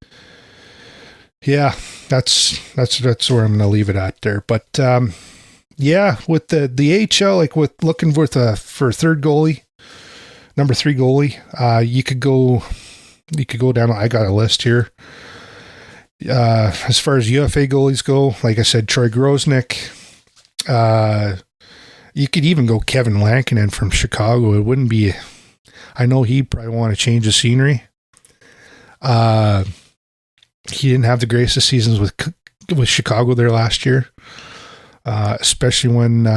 yeah, that's where I'm going to leave it at there. But with the AHL, like with looking for a third goalie, number 3 goalie, you could go down. I got a list here. As far as UFA goalies go, like I said, Troy Grosnick. You could even go Kevin Lankinen from Chicago. It wouldn't be. I know he'd probably want to change the scenery. He didn't have the greatest of seasons with Chicago there last year, especially when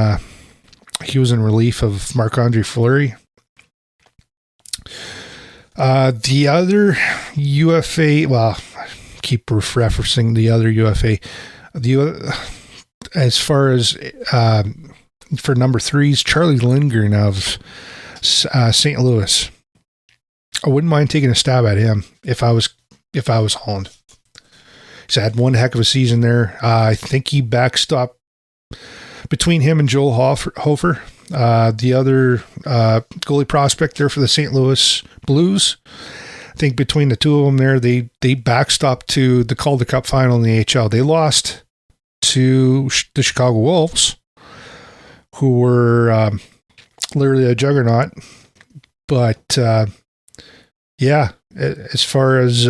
he was in relief of Marc-Andre Fleury. The other UFA, well, I keep referencing the other UFA. As far as for number 3's Charlie Lindgren of St. Louis. I wouldn't mind taking a stab at him if I was Holland. He's had one heck of a season there. I think he backstopped between him and Joel Hofer, the other goalie prospect there for the St. Louis Blues. I think between the two of them there, they backstopped to the Calder Cup final in the AHL. They lost to the Chicago Wolves, who were literally a juggernaut. But yeah, as far as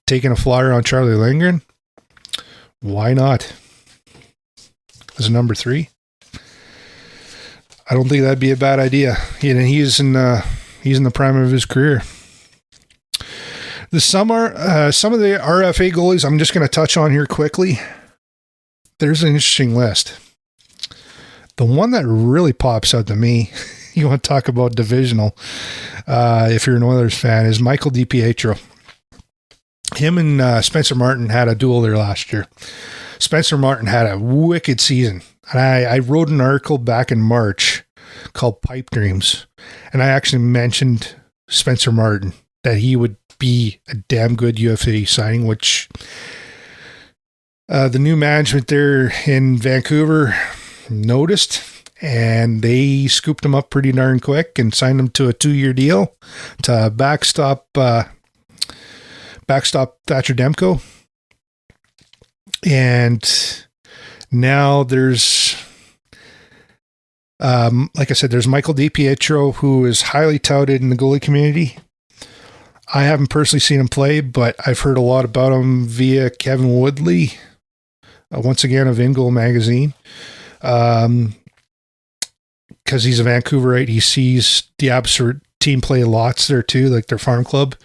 taking a flyer on Charlie Lindgren, why not? As a number 3, I don't think that'd be a bad idea. He's in the prime of his career. Some of the RFA goalies I'm just going to touch on here quickly. There's an interesting list. The one that really pops out to me, you want to talk about divisional, if you're an Oilers fan, is Michael DiPietro. Him and Spencer Martin had a duel there last year. Spencer Martin had a wicked season. And I wrote an article back in March called Pipe Dreams. And I actually mentioned Spencer Martin, that he would be a damn good UFA signing, which the new management there in Vancouver noticed. And they scooped him up pretty darn quick and signed him to a 2-year deal to backstop Thatcher Demko. And now there's, like I said, there's Michael DiPietro, who is highly touted in the goalie community. I haven't personally seen him play, but I've heard a lot about him via Kevin Woodley, once again of In Goal Magazine. Because he's a Vancouverite, he sees the Absurd team play lots there too, like their farm club.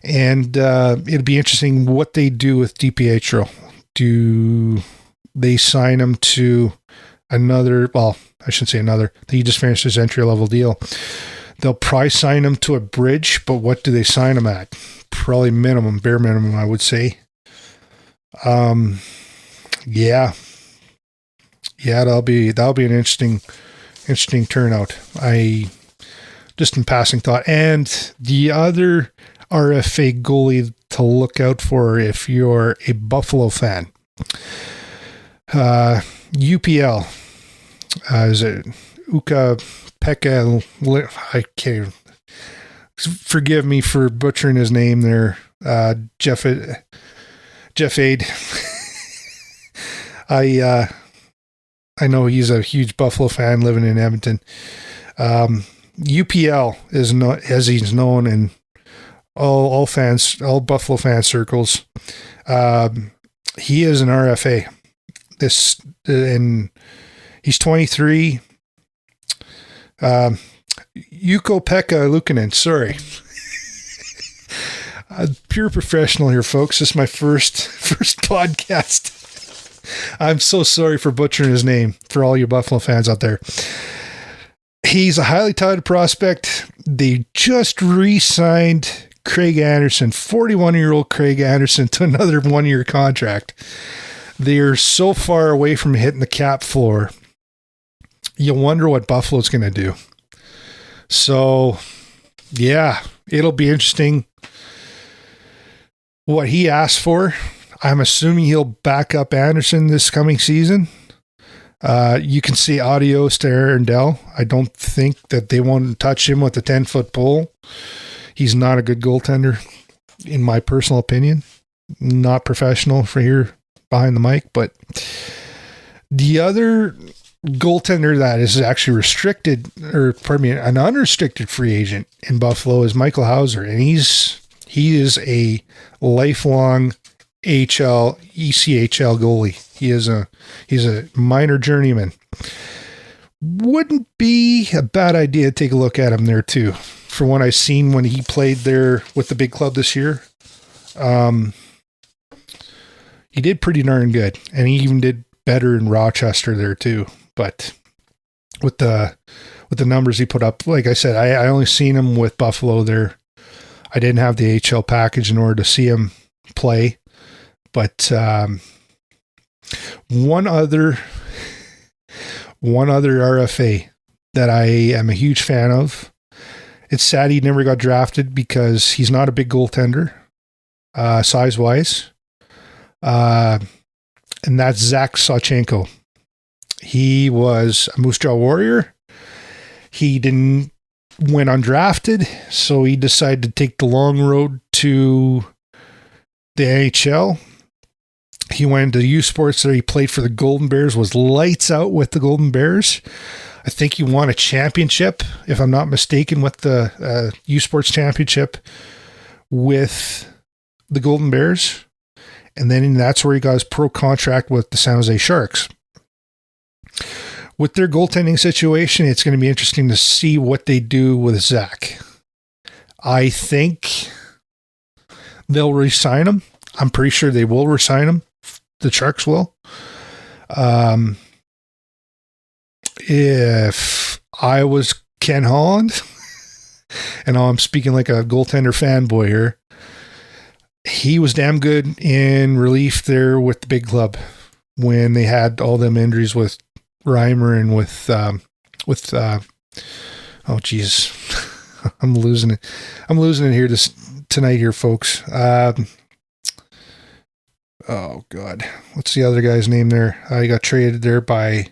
And it'd be interesting what they do with DiPietro. Do they sign him to another, well, I shouldn't say another, he just finished his entry-level deal. They'll probably sign him to a bridge, but what do they sign him at? Probably bare minimum, I would say. Yeah, that'll be an interesting turnout. Just in passing thought. And the other RFA goalie to look out for if you're a Buffalo fan. UPL. Is it Uka Pekka? I can't. Forgive me for butchering his name there. Jeff Aid. I know he's a huge Buffalo fan living in Edmonton. UPL is not, as he's known in all Buffalo fan circles. He is an RFA. And he's 23. Ukko-Pekka Luukkonen, sorry. Pure professional here, folks. This is my first podcast. I'm so sorry for butchering his name for all you Buffalo fans out there. He's a highly touted prospect. They just re-signed Craig Anderson, 41-year-old Craig Anderson, to another 1-year contract. They're so far away from hitting the cap floor. You wonder what Buffalo's going to do. So, yeah, it'll be interesting what he asked for. I'm assuming he'll back up Anderson this coming season. You can see adios to Aaron Dell. I don't think that they won't touch him with a 10-foot pole. He's not a good goaltender, in my personal opinion. Not professional for here behind the mic, but the other goaltender that is actually an unrestricted free agent in Buffalo is Michael Hauser, and he is a lifelong ECHL goalie. He's a minor journeyman. Wouldn't be a bad idea to take a look at him there too. For what I've seen when he played there with the big club this year, he did pretty darn good, and he even did better in Rochester there too. But with the with the numbers he put up. Like I said, I only seen him with Buffalo there. I didn't have the HL package in order to see him play. But one other RFA that I am a huge fan of. It's sad he never got drafted because he's not a big goaltender, size-wise. And that's Zach Sawchenko. He was a Moose Jaw Warrior. He went undrafted, so he decided to take the long road to the NHL. He went to U Sports there. He played for the Golden Bears, was lights out with the Golden Bears. I think he won a championship, if I'm not mistaken, with the U Sports championship with the Golden Bears. And then that's where he got his pro contract with the San Jose Sharks. With their goaltending situation, it's going to be interesting to see what they do with Zach. I think they'll re-sign him. I'm pretty sure they will re-sign him. The Sharks will. If I was Ken Holland, and I'm speaking like a goaltender fanboy here, he was damn good in relief there with the big club when they had all them injuries with Reimer and with oh geez, I'm losing it here tonight here, folks. Oh God, what's the other guy's name there? He got traded there by.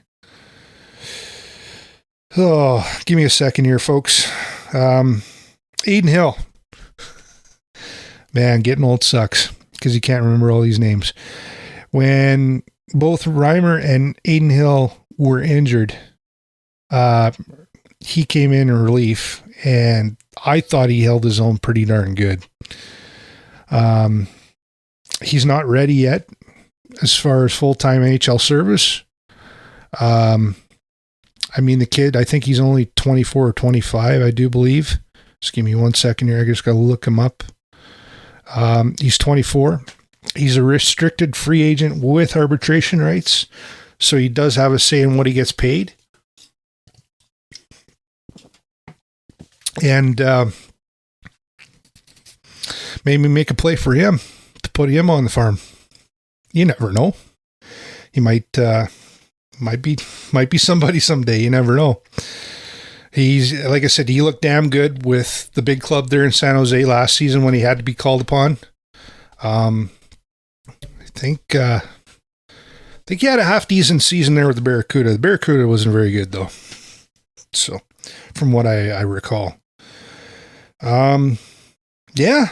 Oh, give me a second here, folks. Aiden Hill. Man, getting old sucks because you can't remember all these names. When both Reimer and Aiden Hill were injured, he came in relief, and I thought he held his own pretty darn good. He's not ready yet as far as full-time NHL service. I mean, the kid, I think he's only 24 or 25, I do believe. Just give me 1 second here. I just got to look him up. He's 24. He's a restricted free agent with arbitration rights, so he does have a say in what he gets paid. And maybe make a play for him to put him on the farm. You never know. He might be somebody someday. You never know. He's, like I said, he looked damn good with the big club there in San Jose last season when he had to be called upon. I think he had a half decent season there with the Barracuda. The Barracuda wasn't very good though. So, from what I recall. Yeah,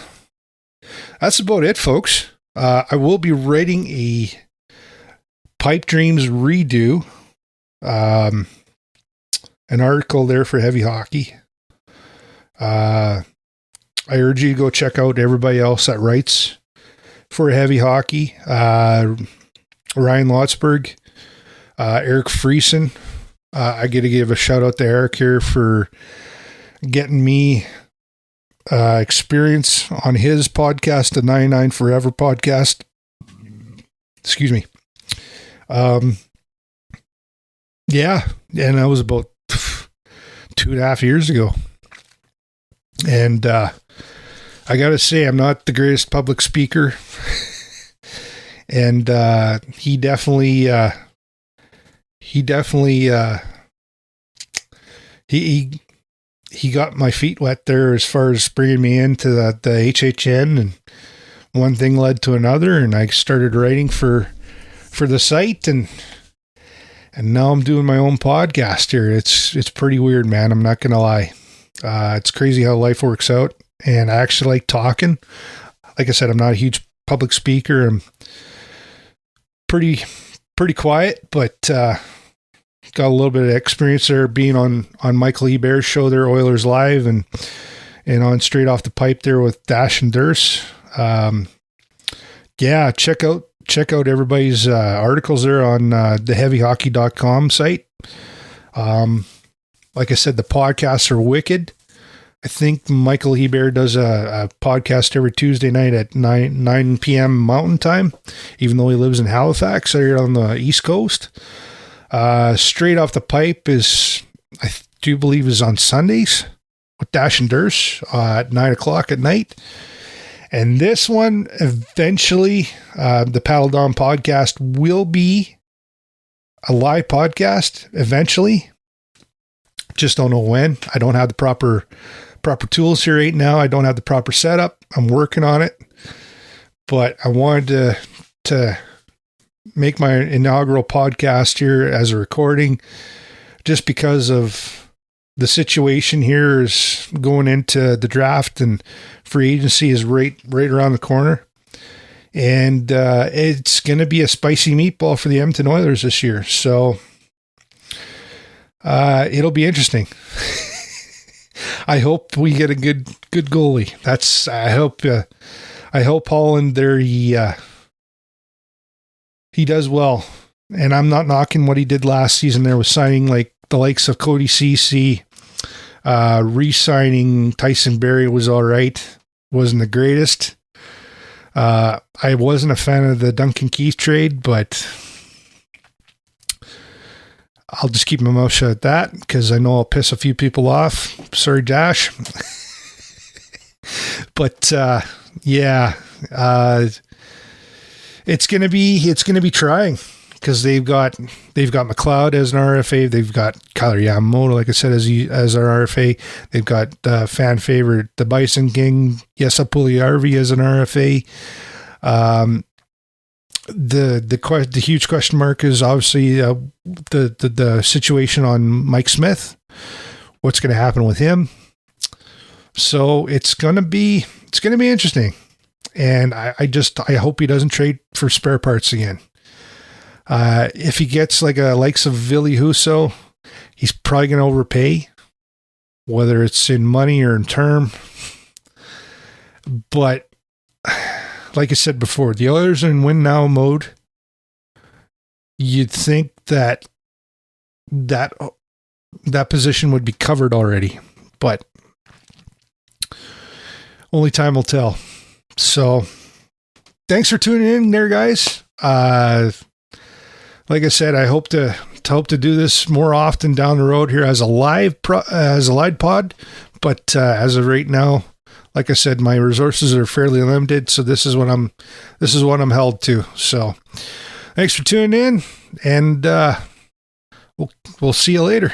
that's about it, folks. I will be writing a Pipe Dreams redo, an article there for Heavy Hockey. I urge you to go check out everybody else that writes for Heavy Hockey. Ryan Lotsberg, Eric Friesen. I got to give a shout out to Eric here for getting me experience on his podcast, the 99 Forever podcast. Excuse me. Yeah, and that was about 2.5 years ago. And I gotta say, I'm not the greatest public speaker. And he definitely he got my feet wet there as far as bringing me into the HHN, and one thing led to another, and I started writing for the site, and now I'm doing my own podcast here. It's pretty weird, man. I'm not gonna lie. It's crazy how life works out, and I actually like talking. Like I said, I'm not a huge public speaker. I'm pretty quiet, but got a little bit of experience there being on Michael Hebert's show there, Oilers Live, and on Straight Off the Pipe there with Dash and Durst. Yeah, check out everybody's articles there on the heavyhockey.com site. Like I said, the podcasts are wicked. I think Michael Hebert does a podcast every Tuesday night at 9 p.m. Mountain Time, even though he lives in Halifax here on the East Coast. Straight Off the Pipe is do believe is on Sundays with Dash and Durst at 9:00 at night. And this one, eventually, the Paddle Down podcast will be a live podcast eventually. Just don't know when. I don't have the proper tools here right now. I don't have the proper setup. I'm working on it. But I wanted to make my inaugural podcast here as a recording just because of the situation here is going into the draft, and free agency is right around the corner. And it's going to be a spicy meatball for the Edmonton Oilers this year. So it'll be interesting. I hope we get a good goalie. I hope Holland there he does well. And I'm not knocking what he did last season there with signing like the likes of Cody Ceci. Re-signing Tyson Barrie was all right. Wasn't the greatest. I wasn't a fan of the Duncan Keith trade, but I'll just keep my mouth shut at that because I know I'll piss a few people off. Sorry, Dash. But yeah, it's gonna be trying because they've got McLeod as an RFA. They've got Kyler Yamamoto, like I said, as our RFA. They've got fan favorite the Bison King Jessa Puljujärvi as an RFA. The huge question mark is obviously the situation on Mike Smith. What's going to happen with him? So it's going to be interesting, and I hope he doesn't trade for spare parts again. If he gets like a likes of Ville Husso, he's probably going to overpay, whether it's in money or in term. But like I said before, the Oilers are in win now mode. You'd think that position would be covered already, but only time will tell. So thanks for tuning in there, guys. Like I said, I hope to do this more often down the road here as a live pod. But as of right now, like I said, my resources are fairly limited, so this is what I'm held to. So thanks for tuning in, and we'll see you later.